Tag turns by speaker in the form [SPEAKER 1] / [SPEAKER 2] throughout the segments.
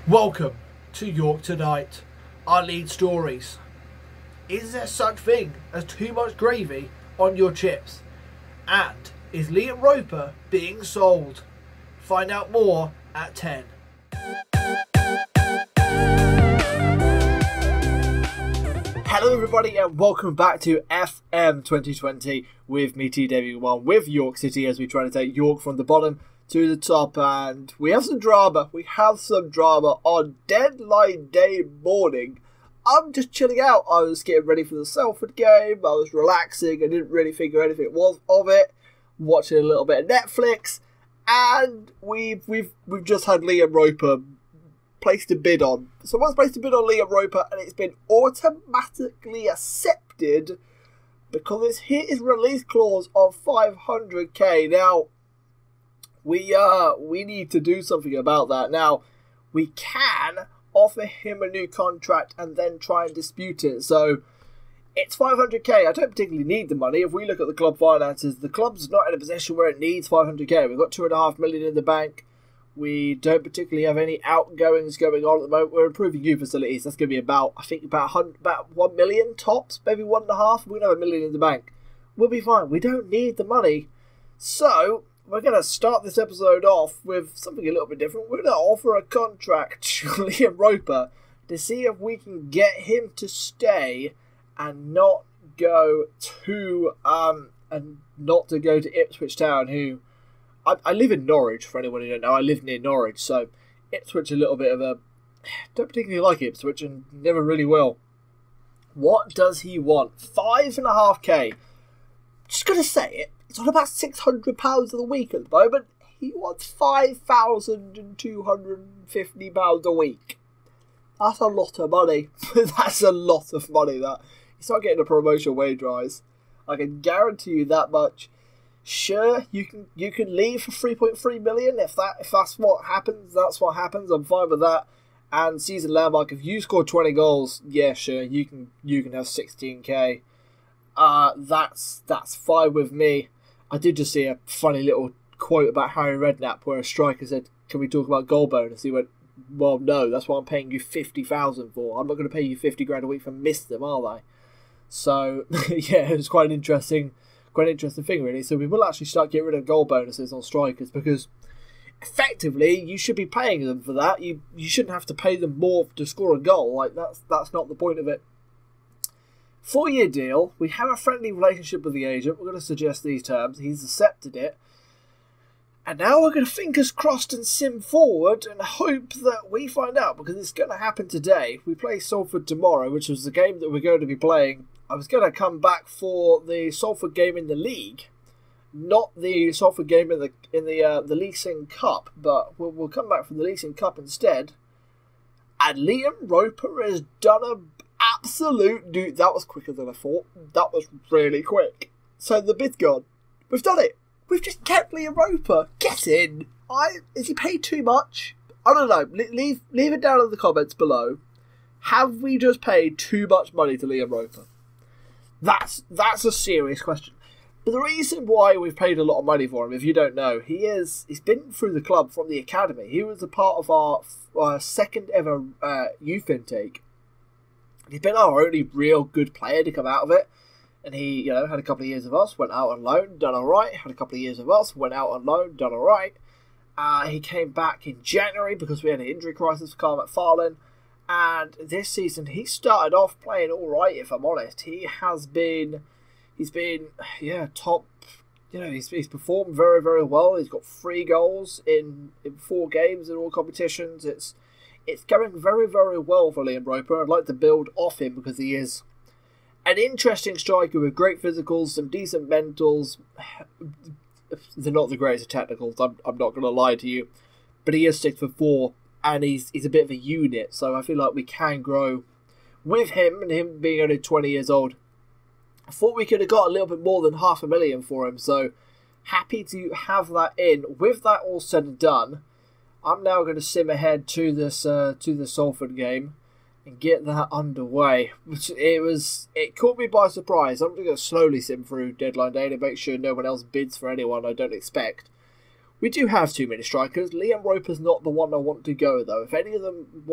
[SPEAKER 1] Welcome to York Tonight, our lead stories. Is there such thing as too much gravy on your chips? And is Liam Roper being sold? Find out more at 10. Hello everybody and welcome back to FM2020 with me TW1 with York City as we try to take York from the bottom to the top, and we have some drama. On deadline day morning. I'm just chilling out. I was getting ready for the Salford game. I was relaxing. I didn't really figure anything was of it. Watching a little bit of Netflix, and we've just had Liam Roper placed a bid on. Someone's placed a bid on Liam Roper, and it's been automatically accepted because it's hit his release clause of 500k. Now, we need to do something about that. Now, we can offer him a new contract and then try and dispute it. So, it's 500k. I don't particularly need the money. If we look at the club finances, the club's not in a position where it needs 500k. We've got 2.5 million in the bank. We don't particularly have any outgoings going on at the moment. We're improving youth facilities. That's going to be about 1 million tops, maybe 1.5. We're going to have 1 million in the bank. We'll be fine. We don't need the money. So, we're going to start this episode off with something a little bit different. We're going to offer a contract to Liam Roper to see if we can get him to stay and not go to Ipswich Town, who I live in Norwich. For anyone who don't know, I live near Norwich, so Ipswich a little bit of a don't particularly like Ipswich and never really will. What does he want? 5.5k. Just gonna say it. It's on about £600 a week at the moment. He wants £5,250 a week. That's a lot of money. That's a lot of money. That he's not getting a promotion wage rise. I can guarantee you that much. Sure, you can leave for 3.3 million if that's what happens. That's what happens. I'm fine with that. And season landmark, if you score 20 goals, yeah, sure, you can have 16k. That's fine with me. I did just see a funny little quote about Harry Redknapp where a striker said, "Can we talk about goal bonus?" He went, "Well, no, that's what I'm paying you 50,000 for. I'm not going to pay you 50 grand a week for miss them, are they?" So yeah, it was quite an interesting thing really. So we will actually start getting rid of goal bonuses on strikers because effectively you should be paying them for that. You shouldn't have to pay them more to score a goal. Like that's not the point of it. 4-year deal. We have a friendly relationship with the agent. We're going to suggest these terms. He's accepted it. And now we're going to fingers crossed and sim forward and hope that we find out, because it's going to happen today. We play Salford tomorrow, which was the game that we're going to be playing. I was going to come back for the Salford game in the league, not the Salford game in the Leasing Cup, but we'll come back for the Leasing Cup instead. And Liam Roper has done a absolute dude. That was quicker than I thought. That was really quick. So the bid's gone. We've done it. We've just kept Liam Roper. Get in. Is he paid too much? I don't know. Leave it down in the comments below. Have we just paid too much money to Liam Roper? That's a serious question. But the reason why we've paid a lot of money for him, if you don't know, he's been through the club from the academy. He was a part of our second ever youth intake. He's been our only real good player to come out of it. And he, had a couple of years of us, went out on loan, done alright. Had a couple of years of us, went out on loan, done alright. He came back in January because we had an injury crisis for Carl McFarlane. And this season, he started off playing alright, if I'm honest. He's been top. He's performed very, very well. He's got 3 goals in 4 games in all competitions. It's going very, very well for Liam Roper. I'd like to build off him because he is an interesting striker with great physicals, some decent mentals. They're not the greatest of technicals, I'm not going to lie to you. But he is 6'4", and he's a bit of a unit. So I feel like we can grow with him, and him being only 20 years old. I thought we could have got a little bit more than $500,000 for him. So happy to have that in. With that all said and done, I'm now going to sim ahead to the Salford game and get that underway. It caught me by surprise. I'm going to slowly sim through deadline day to make sure no one else bids for anyone I don't expect. We do have too many strikers. Liam Roper's not the one I want to go, though. If any of them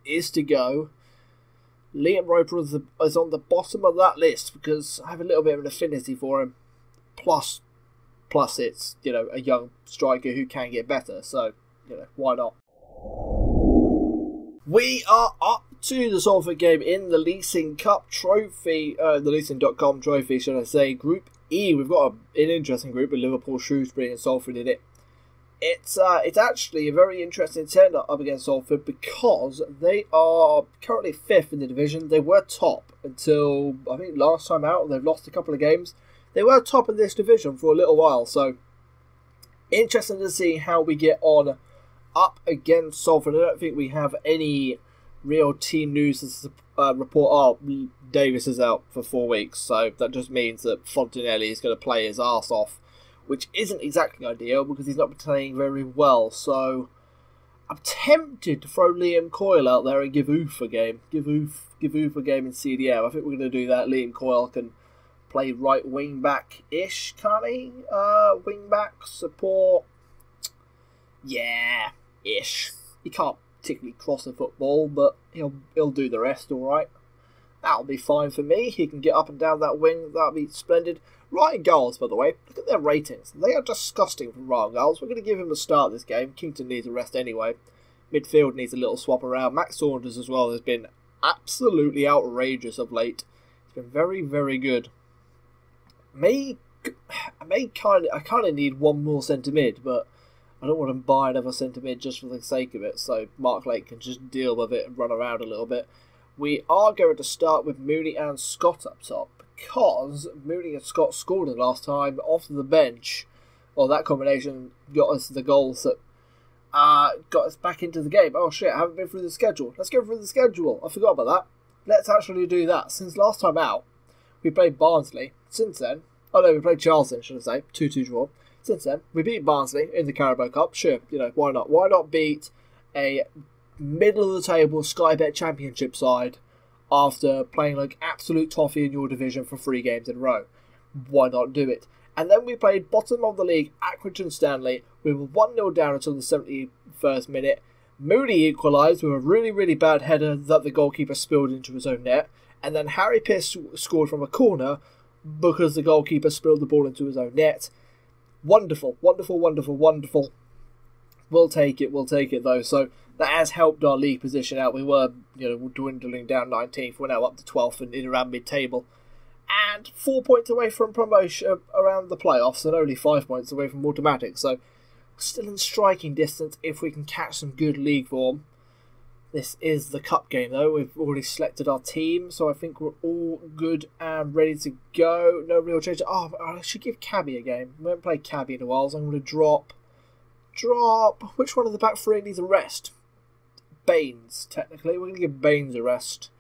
[SPEAKER 1] is to go, Liam Roper is on the bottom of that list because I have a little bit of an affinity for him. Plus it's, a young striker who can get better. So, why not? We are up to the Salford game in the Leasing Cup trophy, the leasing.com trophy, should I say, Group E. We've got an interesting group with Liverpool, Shrewsbury and Salford in it. It's actually a very interesting turn up against Salford because they are currently 5th in the division. They were top until, I think, last time out. They've lost a couple of games. They were top in this division for a little while, so interesting to see how we get on up against Salford. I don't think we have any real team news to report. Oh, Davis is out for 4 weeks, so that just means that Fontanelli is going to play his arse off, which isn't exactly ideal because he's not been playing very well. So I'm tempted to throw Liam Coyle out there and give Oof a game. Give Oof a game in CDM. I think we're going to do that. Liam Coyle can play right wing back-ish, can't he? Wing back, support. Yeah, ish. He can't particularly cross a football, but he'll do the rest all right. That'll be fine for me. He can get up and down that wing. That'll be splendid. Ryan Giles, by the way, look at their ratings. They are disgusting from Ryan Giles. We're going to give him a start this game. Kington needs a rest anyway. Midfield needs a little swap around. Max Saunders as well has been absolutely outrageous of late. He's been very, very good. I kind of need one more centre mid, but I don't want to buy another centre mid just for the sake of it. So Mark Lake can just deal with it and run around a little bit. We are going to start with Mooney and Scott up top, because Mooney and Scott scored it last time off the bench. Well, that combination got us the goals that got us back into the game. Oh shit, I haven't been through the schedule. Let's go through the schedule. I forgot about that. Let's actually do that. Since last time out, we played Barnsley. Since then, we played Charlton, should I say. 2-2 draw. Since then, we beat Barnsley in the Carabao Cup. Sure, why not? Why not beat a middle-of-the-table Sky Bet Championship side after playing like absolute toffee in your division for 3 games in a row? Why not do it? And then we played bottom of the league, Accrington Stanley. We were 1-0 down until the 71st minute. Mooney equalised with a really, really bad header that the goalkeeper spilled into his own net. And then Harry Pierce scored from a corner because the goalkeeper spilled the ball into his own net. Wonderful, wonderful, wonderful, wonderful. We'll take it though. So that has helped our league position out. We were, dwindling down 19th. We're now up to 12th and in around mid-table. And 4 points away from promotion around the playoffs and only 5 points away from automatic. So still in striking distance if we can catch some good league form. This is the cup game though. We've already selected our team, so I think we're all good and ready to go. No real change. Oh, I should give Cabby a game. We haven't played Cabby in a while, so I'm going to drop. Which one of the back three needs a rest? Baines, technically. We're going to give Baines a rest.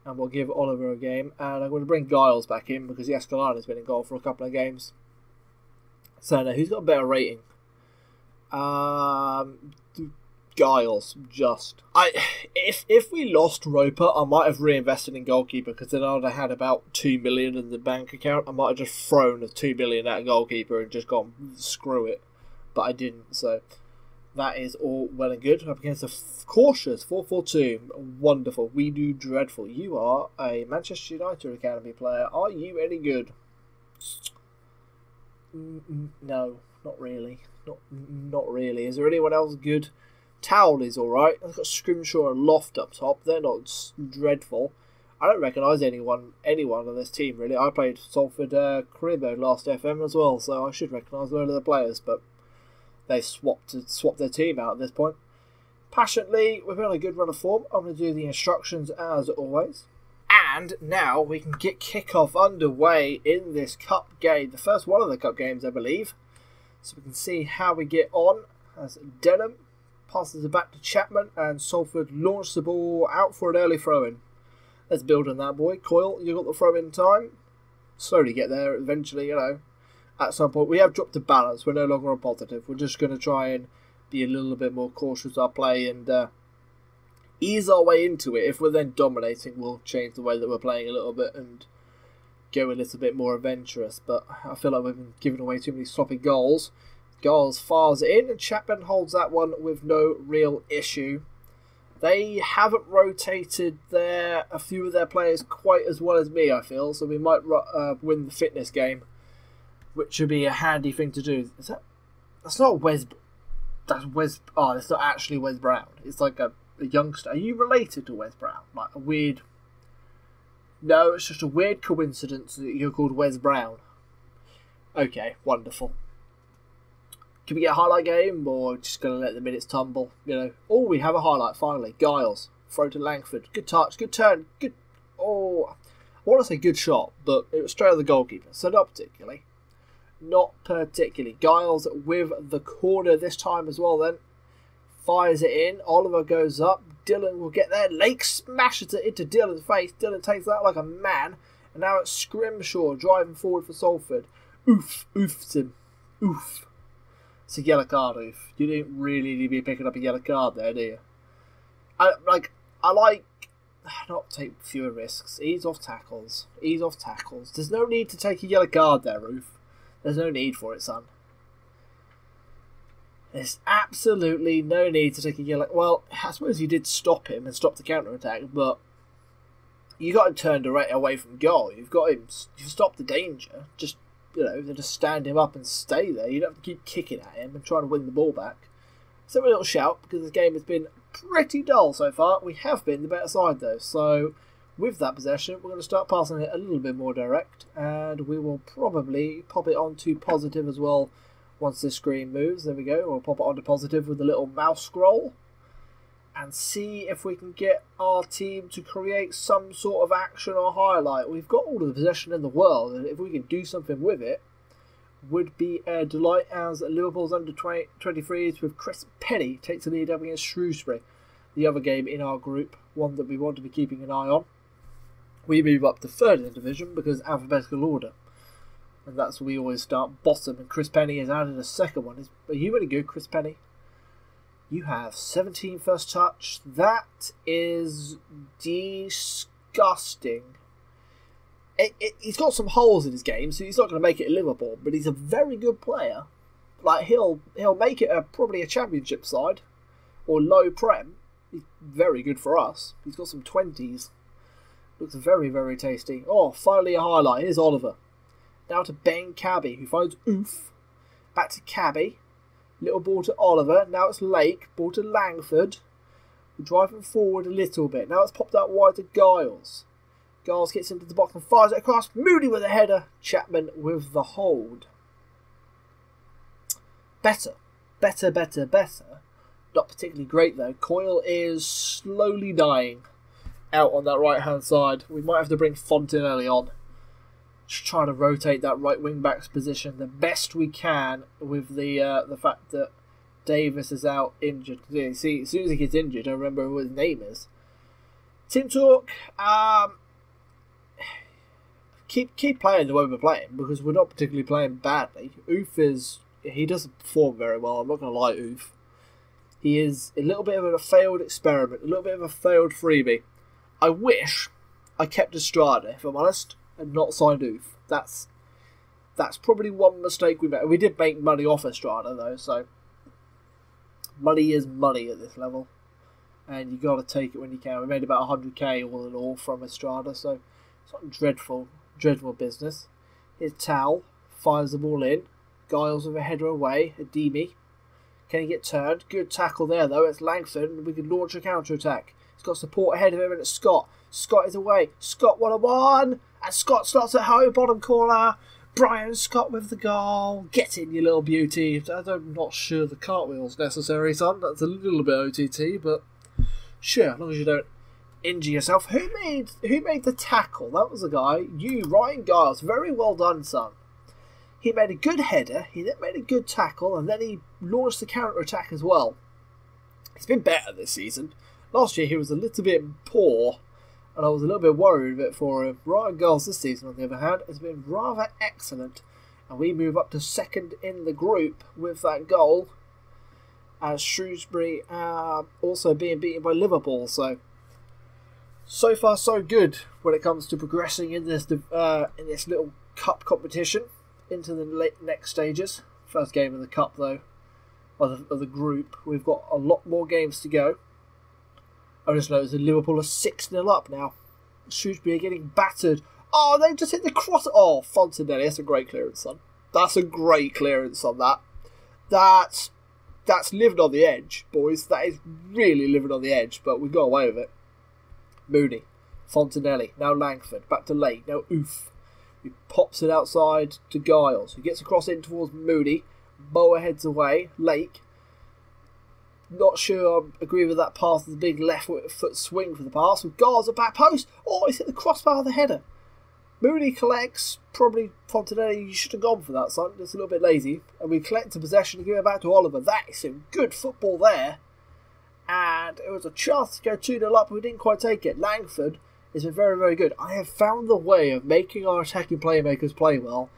[SPEAKER 1] And we'll give Oliver a game. And I'm going to bring Giles back in because Escalana's been in goal for a couple of games. So now, who's got a better rating? Giles, just. If we lost Roper, I might have reinvested in goalkeeper because then I'd have had about 2 million in the bank account. I might have just thrown the 2 million at a goalkeeper and just gone, screw it. But I didn't, so that is all well and good. Up against a cautious 4-4-2. Wonderful. We do dreadful. You are a Manchester United Academy player. Are you any good? No, not really. Not really. Is there anyone else good? Towel is alright. I've got Scrimshaw and Loft up top. They're not dreadful. I don't recognise anyone on this team, really. I played Salford Career last FM as well, so I should recognise a lot of the players, but they swapped their team out at this point. Passionately, we've been on a good run of form. I'm going to do the instructions as always. And now we can get kickoff underway in this cup game. The first one of the cup games, I believe. So we can see how we get on as Denham passes it back to Chapman and Salford launch the ball out for an early throw-in. Let's build on that, boy. Coyle, you got the throw-in time. Slowly get there eventually, At some point, we have dropped the balance. We're no longer on positive. We're just going to try and be a little bit more cautious with our play and ease our way into it. If we're then dominating, we'll change the way that we're playing a little bit and go a little bit more adventurous. But I feel like we've been giving away too many sloppy goals. Giles fires it in, and Chapman holds that one with no real issue. They haven't rotated a few of their players quite as well as me, I feel, so we might win the fitness game, which would be a handy thing to do. That's not Wes. That's Wes. Oh, that's not actually Wes Brown. It's like a youngster. Are you related to Wes Brown? Like a weird. No, it's just a weird coincidence that you're called Wes Brown. Okay, wonderful. Can we get a highlight game, or just going to let the minutes tumble? You know. Oh, we have a highlight finally. Giles, throw to Langford. Good touch, good turn, good. Oh, I want to say good shot, but it was straight at the goalkeeper, so not particularly. Not particularly. Giles with the corner this time as well. Then fires it in. Oliver goes up. Dylan will get there. Lake smashes it into Dylan's face. Dylan takes that like a man, and now it's Scrimshaw driving forward for Salford. Oof, oofs him. Oof. It's a yellow card, oof. You didn't really need to be picking up a yellow card there, do you? I like not take fewer risks. Ease off tackles. Ease off tackles. There's no need to take a yellow card there, Oof. There's no need for it, son. There's absolutely no need to take a yellow... Well, I suppose you did stop him and stop the counter-attack, but you got him turned away from goal. You've stopped the danger. Just, just stand him up and stay there. You don't have to keep kicking at him and trying to win the ball back. So a little shout, because this game has been pretty dull so far. We have been the better side, though. So with that possession, we're going to start passing it a little bit more direct, and we will probably pop it onto positive as well once this screen moves. There we go. We'll pop it onto positive with a little mouse scroll and see if we can get our team to create some sort of action or highlight. We've got all of the possession in the world, and if we can do something with it, would be a delight, as Liverpool's under-23s with Chris Penny takes the lead up against Shrewsbury, the other game in our group, one that we want to be keeping an eye on. We move up to third in the division because alphabetical order, and that's where we always start bottom, and Chris Penny has added a second one. Are you really good, Chris Penny? You have 17 first touch. That is disgusting. He's got some holes in his game, so he's not going to make it at Liverpool, but he's a very good player. Like, he'll make it probably a championship side or low prem. He's very good for us. He's got some 20s. Looks very, very tasty. Oh, finally a highlight. Here's Oliver. Now to Ben Cabby, who finds Oof. Back to Cabby. Little ball to Oliver. Now it's Lake. Ball to Langford. We're driving forward a little bit. Now it's popped out wide to Giles. Giles gets into the box and fires it across. Moody with a header. Chapman with the hold. Better. Not particularly great though. Coyle is slowly dying out on that right hand side. We might have to bring Font in early on. Just trying to rotate that right wing back's position the best we can with the fact that Davis is out injured. See, as soon as he gets injured, I remember what his name is. Team talk. Keep playing the way we're playing, because we're not particularly playing badly. He doesn't perform very well. I'm not going to lie, Oof. He is a little bit of a failed experiment, a little bit of a failed freebie. I wish I kept Estrada, if I'm honest, and not signed Oof. That's probably one mistake we made. We did make money off Estrada though, so money is money at this level, and you got to take it when you can. We made about 100k all in all from Estrada, so it's not dreadful business. Here's Tal, fires the ball in. Giles with a header away. Ademi. Can he get turned? Good tackle there though. It's Langford, and we can launch a counter attack. He's got support ahead of him, and it's Scott. Scott is away. Scott 1-on-1. And Scott slots it high bottom corner. Brian Scott with the goal. Get in, you little beauty. I'm not sure the cartwheel's necessary, son. That's a little bit OTT, but sure, as long as you don't injure yourself. Who made the tackle? That was the guy. You, Ryan Giles. Very well done, son. He made a good header. He then made a good tackle, and then he launched the counter attack as well. He's been better this season. Last year he was a little bit poor, and I was a little bit worried a bit for him. Ryan Giles this season, on the other hand, has been rather excellent, and we move up to second in the group with that goal, as Shrewsbury also being beaten by Liverpool. So far so good when it comes to progressing in this little cup competition into the next stages. First game of the cup, though, of the group. We've got a lot more games to go. I just noticed that Liverpool are 6-0 up now. Shrewsbury are getting battered. Oh, they just hit the cross. Oh, Fontenelli, that's a great clearance, son. That's a great clearance on that. That's living on the edge, boys. That is really living on the edge, but we got away with it. Mooney, Fontenelli, now Langford, back to Lake, now Oof. He pops it outside to Giles, who gets across in towards Mooney. Boa heads away. Lake. Not sure I agree with that pass, the big left foot swing for the pass. With Giles at back post. Oh, he's hit the crossbar of the header. Mooney collects. Probably Fontenelli, you should have gone for that, son. It's a little bit lazy. And we collect the possession and give it back to Oliver. That is some good football there. And it was a chance to go 2-0 up, but we didn't quite take it. Langford has been very, very good. I have found the way of making our attacking playmakers play well.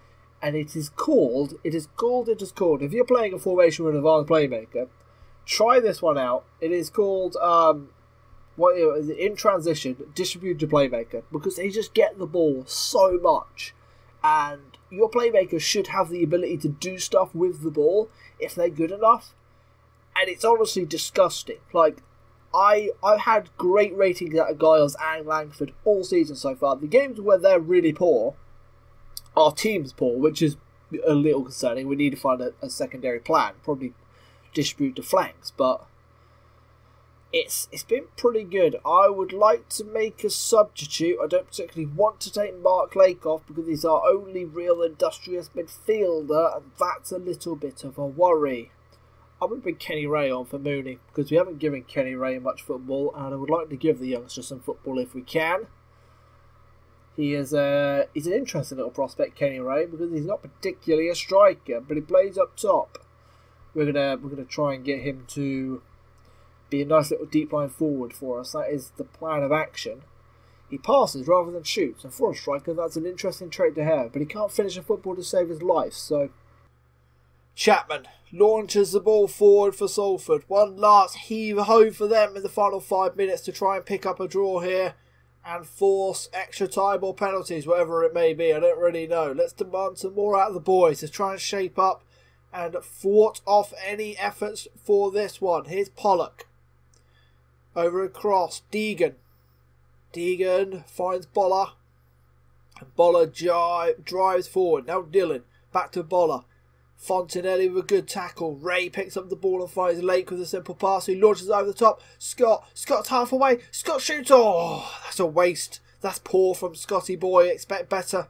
[SPEAKER 1] And it is called. If you're playing a formation with an advanced playmaker, try this one out. It is called in transition, distribute to playmaker, because they just get the ball so much, and your playmakers should have the ability to do stuff with the ball if they're good enough. And it's honestly disgusting. Like, I've had great ratings out of Giles and Langford all season so far. The games where they're really poor, our team's poor, which is a little concerning. We need to find a secondary plan, probably distribute to flanks, but it's been pretty good. I would like to make a substitute. I don't particularly want to take Mark Lake off because he's our only real industrious midfielder, and that's a little bit of a worry. I'm going to bring Kenny Ray on for Mooney because we haven't given Kenny Ray much football, and I would like to give the youngster some football if we can. He's an interesting little prospect, Kenny Ray, because he's not particularly a striker, but he plays up top. We're gonna try and get him to be a nice little deep line forward for us. That is the plan of action. He passes rather than shoots, and for a striker, that's an interesting trait to have. But he can't finish a football to save his life. So Chapman launches the ball forward for Salford. One last heave-ho for them in the final 5 minutes to try and pick up a draw here and force extra time or penalties, whatever it may be. I don't really know. Let's demand some more out of the boys to try and shape up and thwart off any efforts for this one. Here's Pollock. Over across. Deegan. Deegan finds Bolla. And Bolla drives forward. Now Dillon. Back to Bolla. Fontenelli with a good tackle. Ray picks up the ball and finds Lake with a simple pass. He launches over the top. Scott's half away. Scott shoots. Oh, that's a waste. That's poor from Scotty boy. Expect better.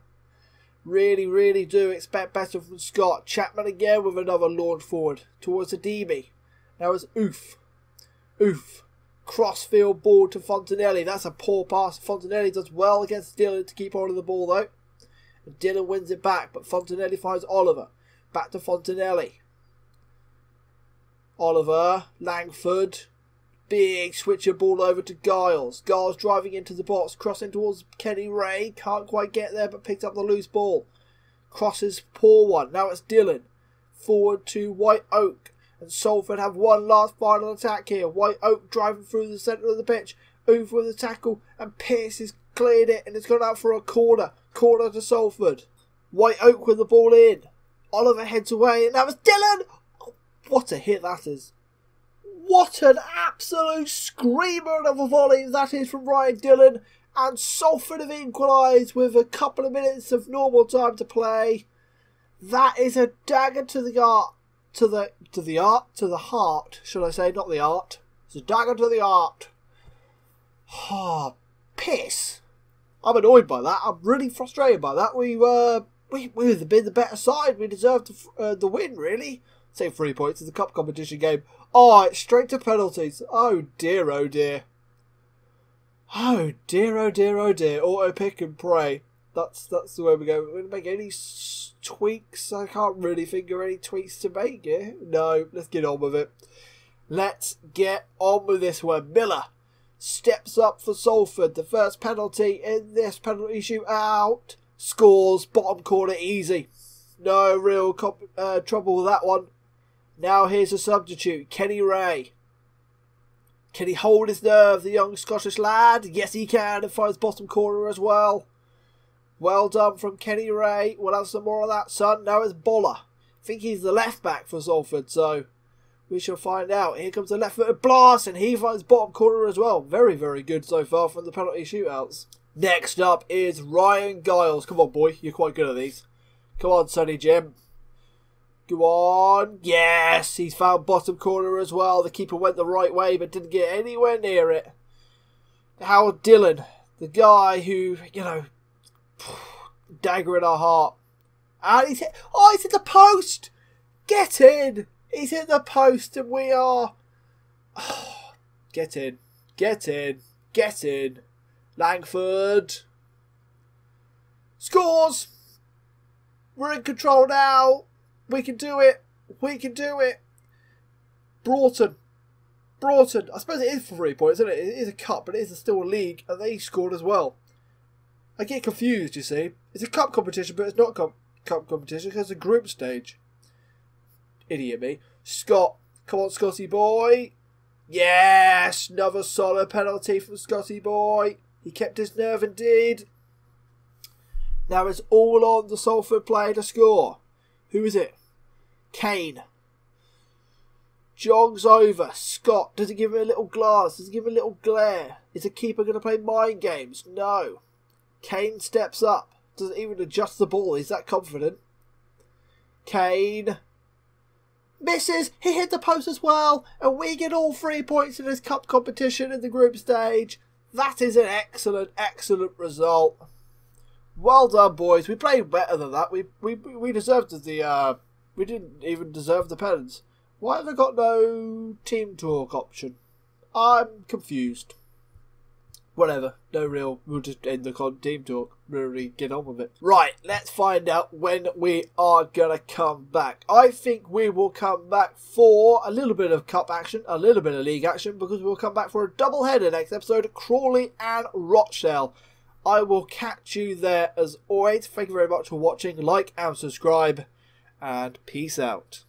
[SPEAKER 1] Really, really do expect better from Scott. Chapman again with another launch forward towards Ademi. Now it's Oof. Crossfield ball to Fontenelli. That's a poor pass. Fontenelli does well against Dillon to keep hold of the ball though. And Dillon wins it back, but Fontenelli finds Oliver. Back to Fontenelli. Oliver, Langford. Big switcher ball over to Giles. Giles driving into the box, crossing towards Kenny Ray. Can't quite get there, but picked up the loose ball. Crosses, poor one. Now it's Dillon. Forward to White Oak. And Salford have one last final attack here. White Oak driving through the centre of the pitch. Over with the tackle. And Pearce has cleared it. And it's gone out for a corner. Corner to Salford. White Oak with the ball in. Oliver heads away. And that was Dillon. Oh, what a hit that is. What an absolute screamer of a volley that is from Ryan Dillon. And Salford have equalised with a couple of minutes of normal time to play. That is a dagger to the heart, should I say, not the art. It's a dagger to the heart. Ah, piss. I'm annoyed by that. I'm really frustrated by that. We've been the better side. We deserved the win, really. Say 3 points in the cup competition game. Oh, it's straight to penalties. Oh dear, oh dear. Oh dear, oh dear, oh dear. Auto pick and pray. That's the way we go. We're going to make any tweaks. I can't really think of any tweaks to make here. No, let's get on with it. Let's get on with this one. Miller steps up for Salford. The first penalty in this penalty shootout. Scores, bottom corner, easy. No real trouble with that one. Now here's a substitute, Kenny Ray. Can he hold his nerve, the young Scottish lad? Yes, he can, and finds bottom corner as well. Well done from Kenny Ray. We'll have some more of that, son. Now it's Bolla. think he's the left back for Salford, so we shall find out. Here comes the left-footed blast, and he finds bottom corner as well. Very, very good so far from the penalty shootouts. Next up is Ryan Giles. Come on, boy. You're quite good at these. Come on, Sonny Jim. Go on. Yes, he's found bottom corner as well. The keeper went the right way, but didn't get anywhere near it. Howard Dillon, the guy who, you know, dagger in our heart. And he's hit. Oh, he's hit the post. Get in. He's hit the post, and we are. Oh, get in. Get in. Get in. Langford scores. We're in control now. We can do it. We can do it. Broughton. I suppose it is for 3 points, isn't it? It is a cup, but it is still a league, and they scored as well. I get confused, you see. It's a cup competition, but it's not cup competition because it's a group stage. Idiot me. Scott. Come on, Scotty boy. Yes! Another solid penalty from Scotty boy. He kept his nerve indeed. Now it's all on the Salford player to score. Who is it? Kane. Jogs over. Scott. Does he give him a little glance? Does he give him a little glare? Is the keeper going to play mind games? No. Kane steps up. Doesn't even adjust the ball. He's that confident. Kane. Misses. He hit the post as well. And we get all 3 points in this cup competition in the group stage. That is an excellent, excellent result. Well done, boys. We played better than that. We deserved the we didn't even deserve the pens. Why have they got no team talk option? I'm confused. Whatever. No real. We'll just end the team talk. Really get on with it. Right. Let's find out when we are gonna come back. I think we will come back for a little bit of cup action, a little bit of league action, because we'll come back for a double header next episode. Crawley and Rochdale. I will catch you there as always. Thank you very much for watching. Like and subscribe. And peace out.